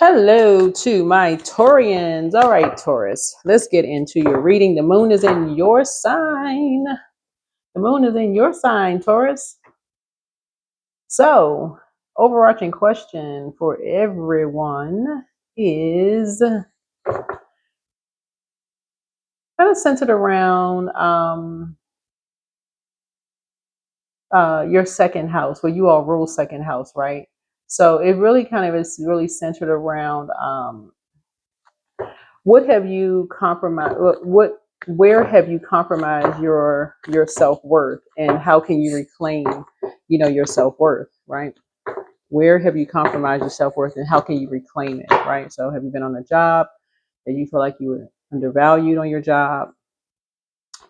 Hello to my Taurians. All right, Taurus, let's get into your reading. The moon is in your sign. The moon is in your sign, Taurus. So, overarching question for everyone is kind of centered around your second house, where you all rule second house, right? So it really kind of is really centered around what have you compromised? Where have you compromised your self-worth, and how can you reclaim, your self-worth, right? Where have you compromised your self-worth, and how can you reclaim it, right? So have you been on a job that you feel like you were undervalued on your job?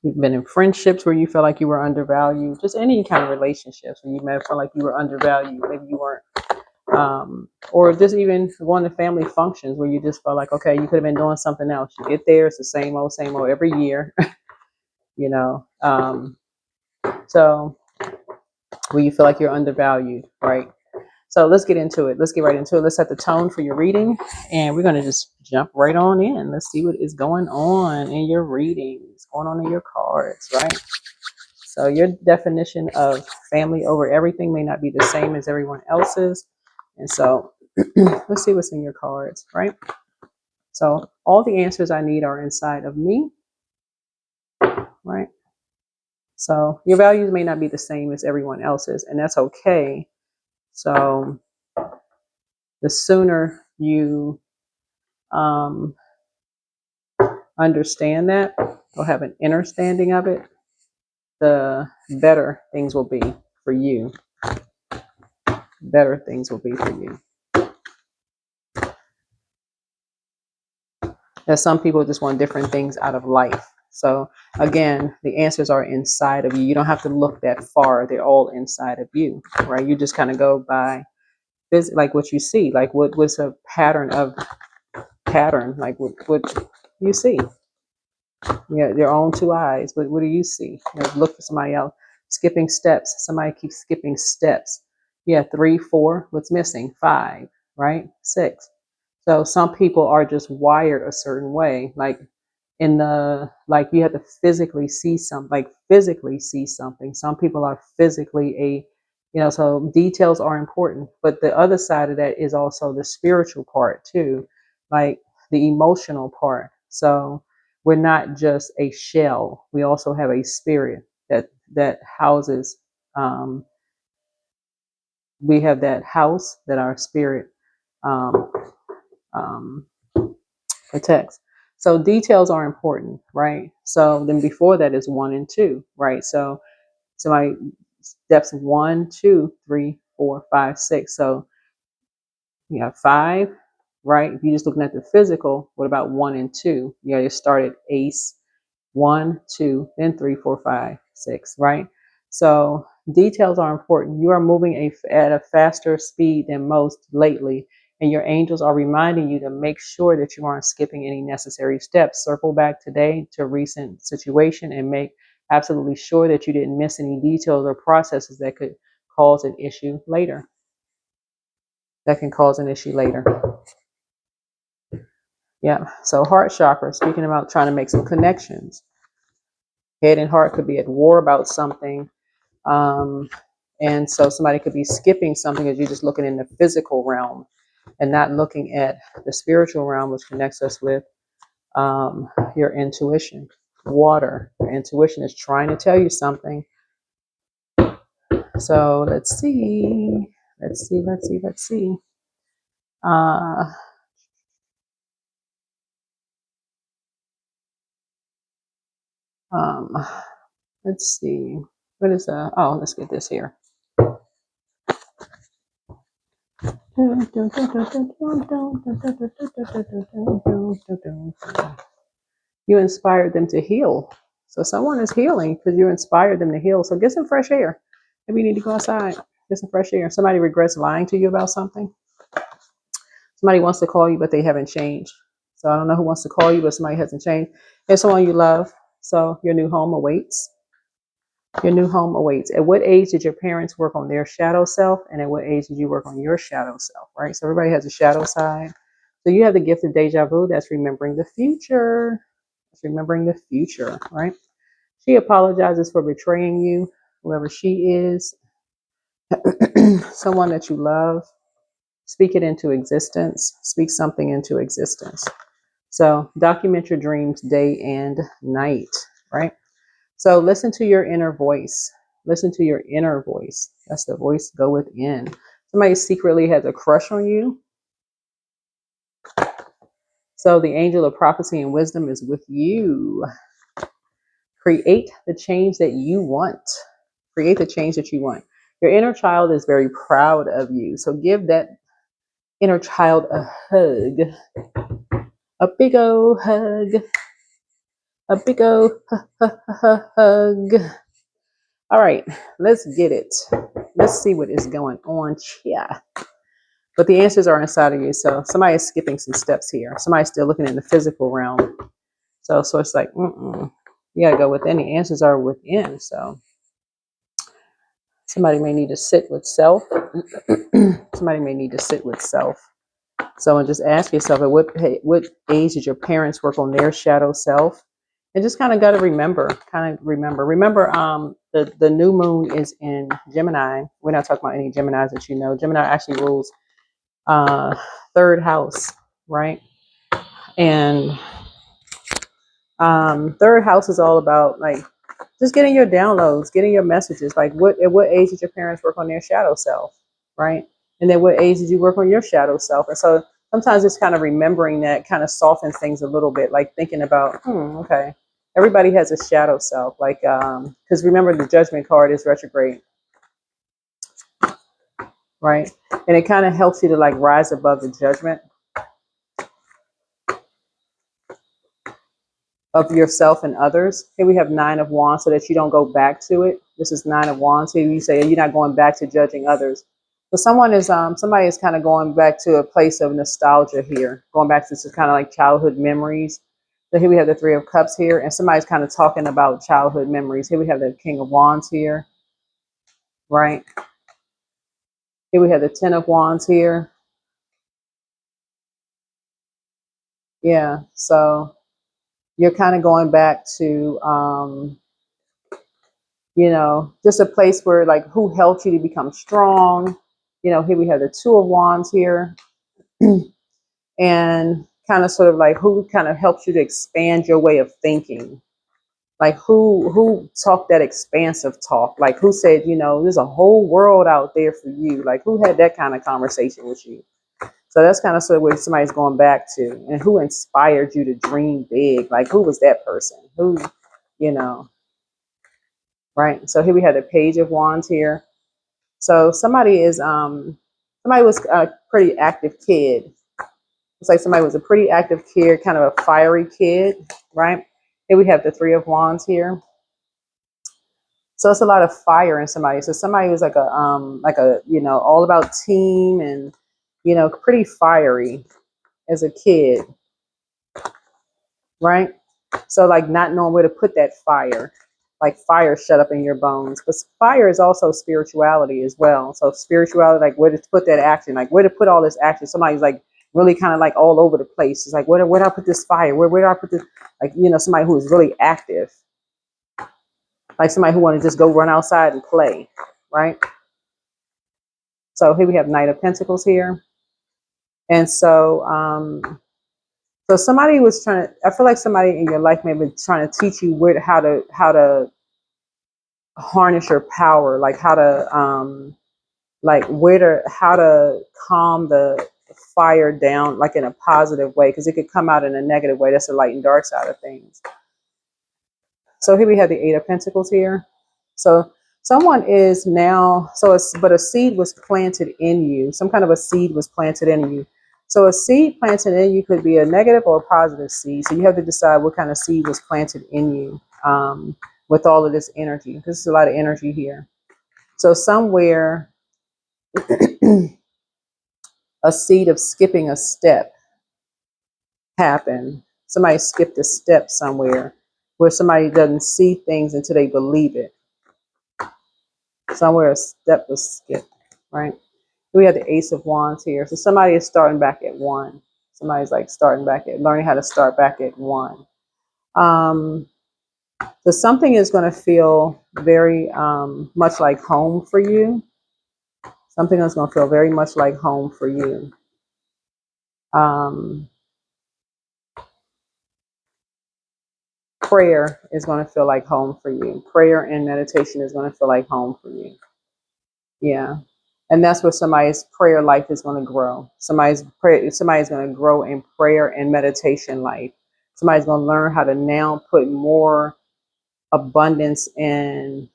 You've been in friendships where you feel like you were undervalued, just any kind of relationships where you may feel like you were undervalued, maybe you weren't, or just even going to family functions where you just felt like, okay, you could have been doing something else. You get there, it's the same old every year, you know. So where you feel like you're undervalued, right? So let's get into it. Let's get right into it. Let's set the tone for your reading, and we're going to just jump right on in. Let's see what is going on in your readings, going on in your cards, right? So your definition of family over everything may not be the same as everyone else's. And so let's see what's in your cards, right? So all the answers I need are inside of me, right? So your values may not be the same as everyone else's, and that's okay. So the sooner you understand that or have an understanding of it, the better things will be for you. Better things will be for you. As some people just want different things out of life. So again, the answers are inside of you. You don't have to look that far. They're all inside of you, right? You just kind of go by this, like what you see, like what was a pattern, like what you see. Yeah, your own two eyes. What do you see? Look for somebody else. Skipping steps. Somebody keeps skipping steps. Yeah, 3, 4. What's missing? 5, right? 6. So some people are just wired a certain way. Like you have to physically see something. Like physically see something. Some people are physically so details are important. But the other side of that is also the spiritual part too, like the emotional part. So we're not just a shell. We also have a spirit that houses. Um, we have that house that our spirit um, um, protects. So details are important, right? So then before that is 1 and 2, right? So my steps 1, 2, 3, 4, 5, 6. So you have 5, right? If you're just looking at the physical, what about 1 and 2? You got to start at ace 1, 2, then 3, 4, 5, 6, right? So details are important. You are moving at a faster speed than most lately, and your angels are reminding you to make sure that you aren't skipping any necessary steps. Circle back today to a recent situation and make absolutely sure that you didn't miss any details or processes that could cause an issue later. Yeah. So heart chakra, speaking about trying to make some connections. Head and heart could be at war about something. And so somebody could be skipping something as you're just looking in the physical realm and not looking at the spiritual realm, which connects us with your intuition. Water. Your intuition is trying to tell you something. So let's see. Let's see. What is that? Oh, let's get this here. You inspired them to heal. So someone is healing because you inspired them to heal. So get some fresh air. Maybe you need to go outside, get some fresh air. Somebody regrets lying to you about something. Somebody wants to call you, but they haven't changed. So I don't know who wants to call you, but somebody hasn't changed. It's someone you love. So your new home awaits. Your new home awaits. At what age did your parents work on their shadow self? And at what age did you work on your shadow self, right? So everybody has a shadow side. So you have the gift of deja vu. That's remembering the future. That's remembering the future, right? She apologizes for betraying you, whoever she is, someone that you love. Speak it into existence. Speak something into existence. So document your dreams day and night, right? So listen to your inner voice. Listen to your inner voice. That's the voice go within. Somebody secretly has a crush on you. So the angel of prophecy and wisdom is with you. Create the change that you want. Create the change that you want. Your inner child is very proud of you. So give that inner child a hug. A big old hug. A big old hug. All right, let's get it. Let's see what is going on here. But the answers are inside of you. So somebody is skipping some steps here. Somebody's still looking in the physical realm. So it's like, you gotta go within. The answers are within. So somebody may need to sit with self. Somebody may need to sit with self. So and just ask yourself, at what age did your parents work on their shadow self? And just kind of got to remember, the new moon is in Gemini. We're not talking about any Geminis that you know. Gemini actually rules third house, right? And third house is all about like just getting your downloads, getting your messages. Like at what age did your parents work on their shadow self, right? And then what age did you work on your shadow self? And so sometimes it's kind of remembering that kind of softens things a little bit, like thinking about, okay, everybody has a shadow self. Like, because remember the judgment card is retrograde, right? And it kind of helps you to like rise above the judgment of yourself and others. Here we have 9 of Wands so that you don't go back to it. This is 9 of Wands. Here you say you're not going back to judging others. But somebody is kind of going back to a place of nostalgia here, going back to this kind of like childhood memories. So here we have the 3 of Cups here, and somebody's kind of talking about childhood memories. Here we have the King of Wands here, right? Here we have the 10 of Wands here. Yeah, so you're kind of going back to just a place where like who helped you to become strong. Here we have the 2 of Wands here, and kind of sort of like who kind of helps you to expand your way of thinking. Like who talked that expansive talk? Like who said, there's a whole world out there for you? Like who had that kind of conversation with you? So that's kind of sort of where somebody's going back to, and who inspired you to dream big? Like who was that person? Who, you know, right? So here we have the Page of Wands here. So somebody was a pretty active kid. It's like somebody was a pretty active kid, kind of a fiery kid, right? Here we have the 3 of Wands here. So it's a lot of fire in somebody. So somebody was like all about team and, pretty fiery as a kid, right? So like not knowing where to put that fire, like fire shut up in your bones. But fire is also spirituality as well. So spirituality, like where to put that action, like where to put all this action. Somebody's like really kind of like all over the place. It's like, where do I put this fire? Where do I put this? Like, somebody who is really active, like somebody who want to just go run outside and play, right? So here we have Knight of Pentacles here. And so somebody was I feel like somebody in your life may be trying to teach you how to harness your power, like how to how to calm the fire down, like in a positive way, because it could come out in a negative way. That's the light and dark side of things. So here we have the 8 of Pentacles here. So someone is now, but a seed was planted in you. Some kind of a seed was planted in you. So a seed planted in you could be a negative or a positive seed. So you have to decide what kind of seed was planted in you with all of this energy. This is a lot of energy here. So somewhere a seed of skipping a step happened. Somebody skipped a step somewhere where somebody doesn't see things until they believe it. Somewhere a step was skipped, right? We have the Ace of Wands here. So somebody is starting back at 1. Somebody's like learning how to start back at 1. So something is going to feel very much like home for you. Something is going to feel very much like home for you. Prayer is going to feel like home for you. Prayer and meditation is going to feel like home for you. Yeah. And that's where somebody's prayer life is going to grow. Somebody's going to grow in prayer and meditation life. Somebody's going to learn how to now put more abundance and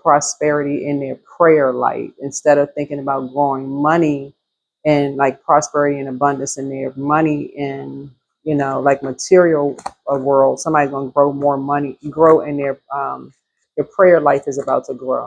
prosperity in their prayer life, instead of thinking about growing money and like prosperity and abundance in their money in, like material world. Somebody's going to grow more money, grow in their prayer life is about to grow.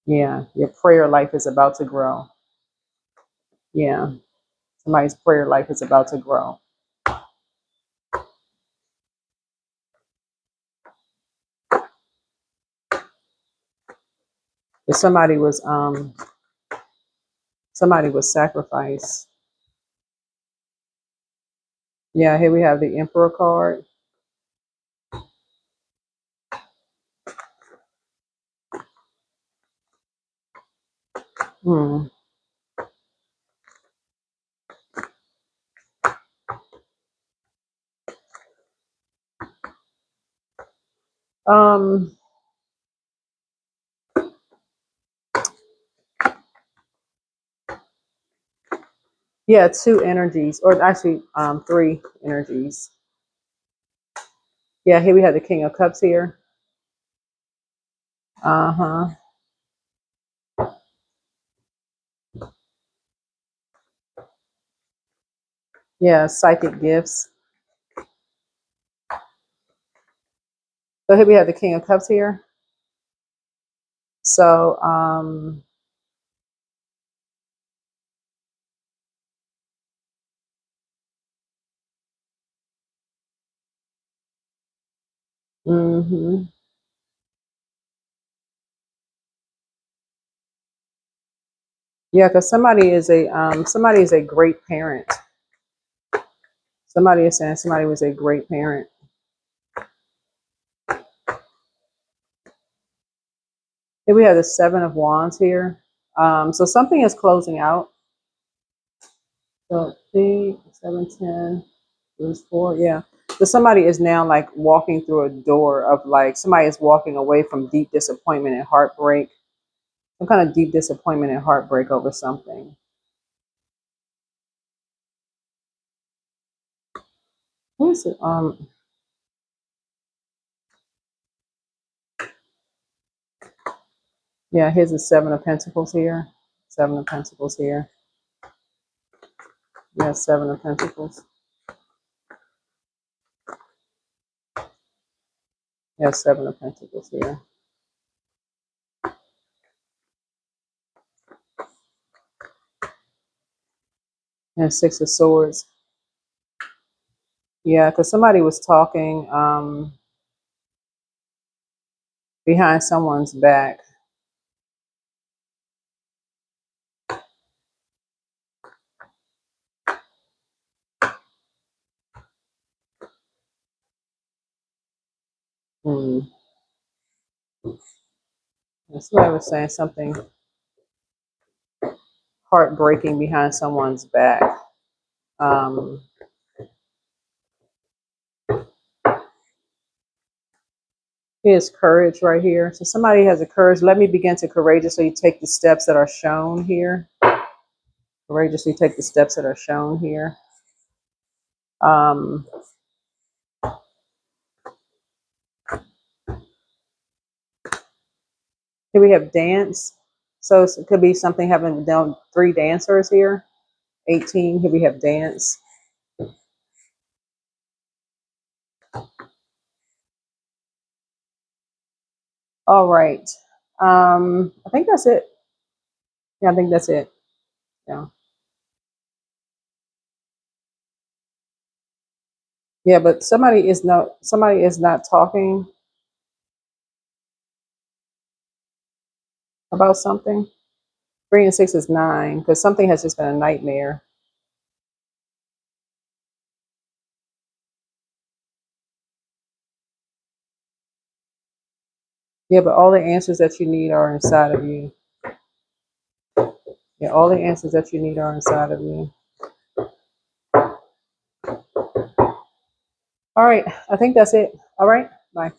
Yeah, your prayer life is about to grow. Yeah, somebody's prayer life is about to grow. If somebody was sacrificed. Yeah, here we have the Emperor card. Hmm. Um, yeah, 2 energies, or actually 3 energies. Yeah, here we have the King of Cups here. Uh-huh. Yeah, psychic gifts. So here we have the King of Cups here. So mm-hmm. Yeah, because somebody is a great parent. Somebody is saying somebody was a great parent. Here we have the 7 of Wands here. So something is closing out. So 3, 7, 10, lose 4. Yeah. So somebody is now like walking through a door of like, somebody is walking away from deep disappointment and heartbreak. Some kind of deep disappointment and heartbreak over something. What is it? Yeah, here's the 7 of Pentacles here. 7 of Pentacles here. Yeah, 7 of Pentacles. Yeah, 7 of Pentacles here. And 6 of Swords. Yeah, because somebody was talking behind someone's back. Hmm. And somebody was saying something heartbreaking behind someone's back. Um, Here's courage right here. So somebody has a courage. Let me begin to courageously take the steps that are shown here. Courageously take the steps that are shown here. Um, Here we have dance. So it could be something having down 3 dancers here. 18. Here we have dance. All right. I think that's it. Yeah, I think that's it. Yeah. Yeah, but somebody is not talking about something. 3 and 6 is 9, because something has just been a nightmare. Yeah, but all the answers that you need are inside of you. Yeah, all the answers that you need are inside of you. All right, I think that's it. All right, bye.